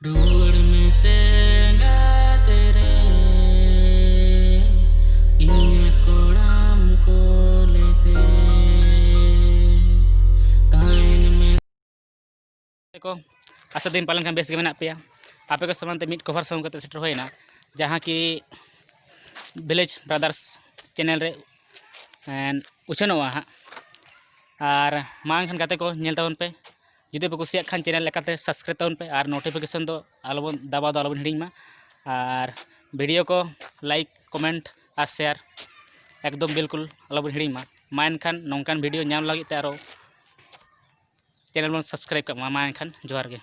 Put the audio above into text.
रुवड़ में से तेरे इन्हें कोड़ाम को लेते ताइन में को आशा दिन पालन खान बेस के मेना पे आपे को समानते मिट कवर सॉन्ग करते सेटर होइना जहाँ की विलेज ब्रदर्स चैनल रे उछनोआ हाँ और मांग खान गाते को नेल ताबन पे जुदे पे कुसिया खान चैनल लेकाते सब्सक्राइब ताबन पे और नोटिफिकेशन दो आलोबन दबा दो आलोबन हिडिंग मा और वीडियो को लाइक कमेंट और शेयर एकदम बिल्कुल आलोबन हिडिंग मा एनखान नौकान वीडियो नाम लगी ते आरो चैनल बन सब्सक्राइब का मा एनखान जोहार गे।